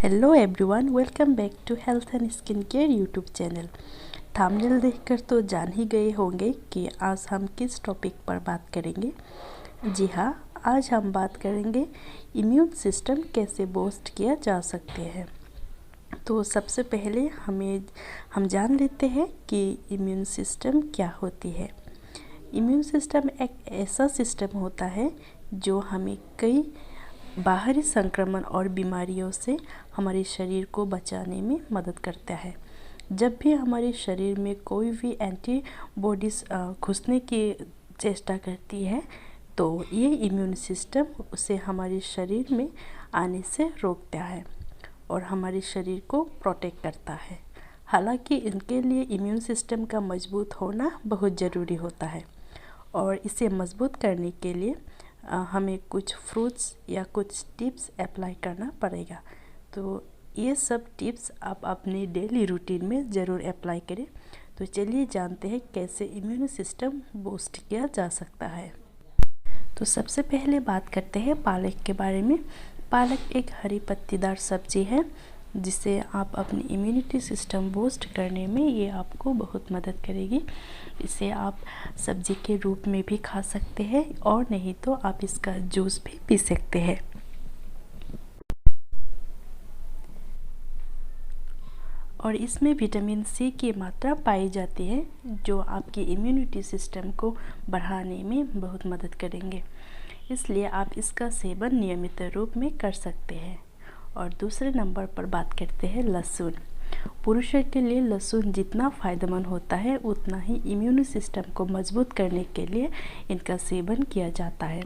Hello everyone, welcome back to health and skin care YouTube channel. Thumbnail देखकर तो जान ही गए होंगे कि आज हम किस टॉपिक पर बात करेंगे। जी हाँ, आज हम बात करेंगे इम्यून सिस्टम कैसे बूस्ट किया जा सकते हैं। तो सबसे पहले हम जान लेते हैं कि इम्यून सिस्टम क्या होती है। इम्यून सिस्टम एक ऐसा सिस्टम होता है जो हमें कई बाहरी संक्रमण और बीमारियों से हमारे शरीर को बचाने में मदद करता है। जब भी हमारे शरीर में कोई भी एंटीबॉडीज़ घुसने की चेष्टा करती है तो ये इम्यून सिस्टम उसे हमारे शरीर में आने से रोकता है और हमारे शरीर को प्रोटेक्ट करता है। हालांकि इनके लिए इम्यून सिस्टम का मजबूत होना बहुत ज़रूरी होता है और इसे मजबूत करने के लिए हमें कुछ फ्रूट्स या कुछ टिप्स अप्लाई करना पड़ेगा। तो ये सब टिप्स आप अपनी डेली रूटीन में ज़रूर अप्लाई करें। तो चलिए जानते हैं कैसे इम्यून सिस्टम बूस्ट किया जा सकता है। तो सबसे पहले बात करते हैं पालक के बारे में। पालक एक हरी पत्तीदार सब्जी है जिसे आप अपनी इम्यूनिटी सिस्टम बूस्ट करने में ये आपको बहुत मदद करेगी। इसे आप सब्जी के रूप में भी खा सकते हैं और नहीं तो आप इसका जूस भी पी सकते हैं। और इसमें विटामिन सी की मात्रा पाई जाती है जो आपकी इम्यूनिटी सिस्टम को बढ़ाने में बहुत मदद करेंगे। इसलिए आप इसका सेवन नियमित रूप में कर सकते हैं। और दूसरे नंबर पर बात करते हैं लहसुन। पुरुषों के लिए लहसुन जितना फ़ायदेमंद होता है उतना ही इम्यून सिस्टम को मजबूत करने के लिए इनका सेवन किया जाता है।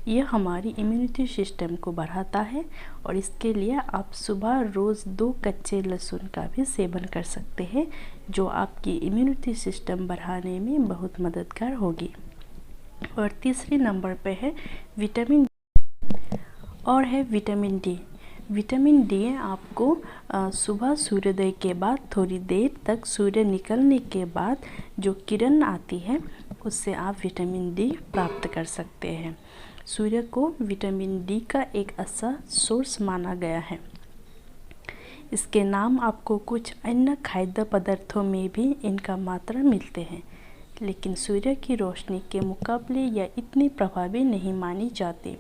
यह हमारी इम्यूनिटी सिस्टम को बढ़ाता है और इसके लिए आप सुबह रोज़ 2 कच्चे लहसुन का भी सेवन कर सकते हैं जो आपकी इम्यूनिटी सिस्टम बढ़ाने में बहुत मददगार होगी। और तीसरे नंबर पे है विटामिन डी। विटामिन डी आपको सुबह सूर्योदय के बाद थोड़ी देर तक सूर्य निकलने के बाद जो किरण आती है उससे आप विटामिन डी प्राप्त कर सकते हैं। सूर्य को विटामिन डी का एक अच्छा सोर्स माना गया है। इसके नाम आपको कुछ अन्य खाद्य पदार्थों में भी इनका मात्रा मिलते हैं, लेकिन सूर्य की रोशनी के मुकाबले यह इतनी प्रभावी नहीं मानी जाती।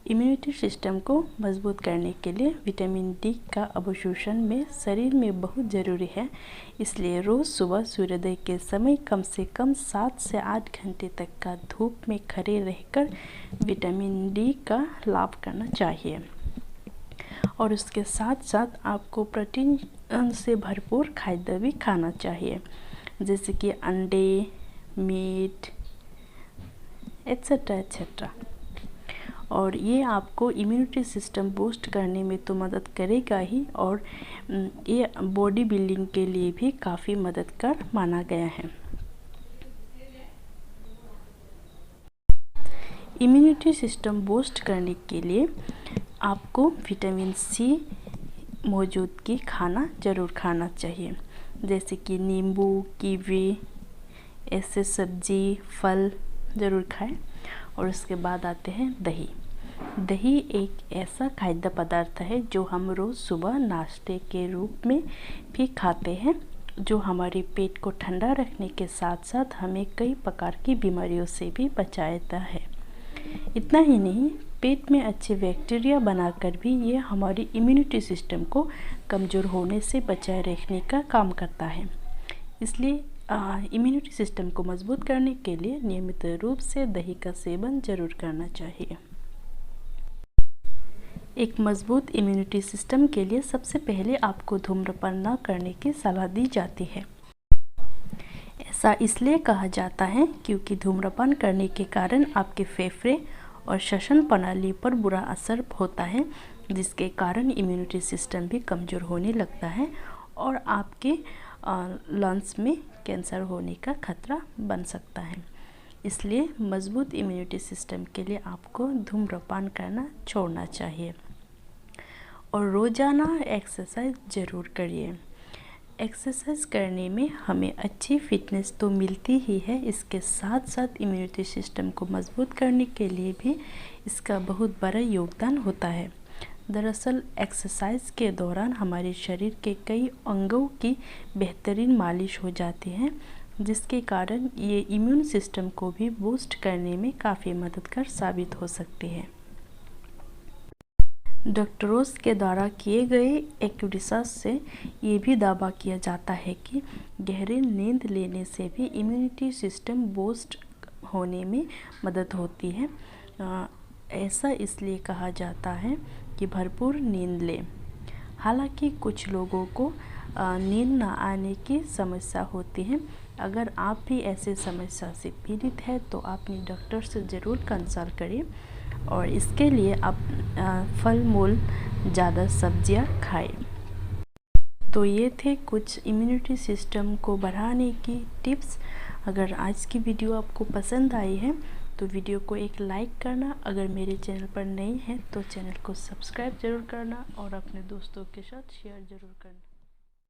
इम्यूनिटी सिस्टम को मजबूत करने के लिए विटामिन डी का अवशोषण में शरीर में बहुत ज़रूरी है। इसलिए रोज़ सुबह सूर्योदय के समय कम से कम 7 से 8 घंटे तक का धूप में खड़े रहकर विटामिन डी का लाभ करना चाहिए। और उसके साथ साथ आपको प्रोटीन से भरपूर खाद्य भी खाना चाहिए, जैसे कि अंडे, मीट एट्सेट्रा एट्सेट्रा। और ये आपको इम्यूनिटी सिस्टम बूस्ट करने में तो मदद करेगा ही और ये बॉडी बिल्डिंग के लिए भी काफ़ी मददगार माना गया है। इम्यूनिटी सिस्टम बूस्ट करने के लिए आपको विटामिन सी मौजूदगी खाना ज़रूर खाना चाहिए, जैसे कि नींबू, कीवी, ऐसे सब्जी, फल ज़रूर खाएं। और उसके बाद आते हैं दही। दही एक ऐसा खाद्य पदार्थ है जो हम रोज़ सुबह नाश्ते के रूप में भी खाते हैं, जो हमारे पेट को ठंडा रखने के साथ साथ हमें कई प्रकार की बीमारियों से भी बचाता है। इतना ही नहीं, पेट में अच्छे बैक्टीरिया बनाकर भी ये हमारी इम्यूनिटी सिस्टम को कमज़ोर होने से बचाए रखने का काम करता है। इसलिए इम्यूनिटी सिस्टम को मजबूत करने के लिए नियमित रूप से दही का सेवन जरूर करना चाहिए। एक मजबूत इम्यूनिटी सिस्टम के लिए सबसे पहले आपको धूम्रपान न करने की सलाह दी जाती है। ऐसा इसलिए कहा जाता है क्योंकि धूम्रपान करने के कारण आपके फेफड़े और श्वसन प्रणाली पर बुरा असर होता है, जिसके कारण इम्यूनिटी सिस्टम भी कमज़ोर होने लगता है और आपके लंग्स में कैंसर होने का खतरा बन सकता है। इसलिए मजबूत इम्यूनिटी सिस्टम के लिए आपको धूम्रपान करना छोड़ना चाहिए और रोज़ाना एक्सरसाइज ज़रूर करिए। एक्सरसाइज करने में हमें अच्छी फिटनेस तो मिलती ही है, इसके साथ साथ इम्यूनिटी सिस्टम को मजबूत करने के लिए भी इसका बहुत बड़ा योगदान होता है। दरअसल एक्सरसाइज के दौरान हमारे शरीर के कई अंगों की बेहतरीन मालिश हो जाती है, जिसके कारण ये इम्यून सिस्टम को भी बूस्ट करने में काफ़ी मददगार साबित हो सकती है। डॉक्टरों के द्वारा किए गए एक रिसर्च से ये भी दावा किया जाता है कि गहरी नींद लेने से भी इम्यूनिटी सिस्टम बूस्ट होने में मदद होती है। ऐसा इसलिए कहा जाता है कि भरपूर नींद लें। हालांकि कुछ लोगों को नींद न आने की समस्या होती है। अगर आप भी ऐसे समस्या से पीड़ित है तो अपने डॉक्टर से ज़रूर कंसल्ट करें और इसके लिए आप फल मूल ज़्यादा सब्जियां खाएं। तो ये थे कुछ इम्यूनिटी सिस्टम को बढ़ाने की टिप्स। अगर आज की वीडियो आपको पसंद आई है तो वीडियो को एक लाइक करना, अगर मेरे चैनल पर नए हैं तो चैनल को सब्सक्राइब ज़रूर करना और अपने दोस्तों के साथ शेयर ज़रूर करना।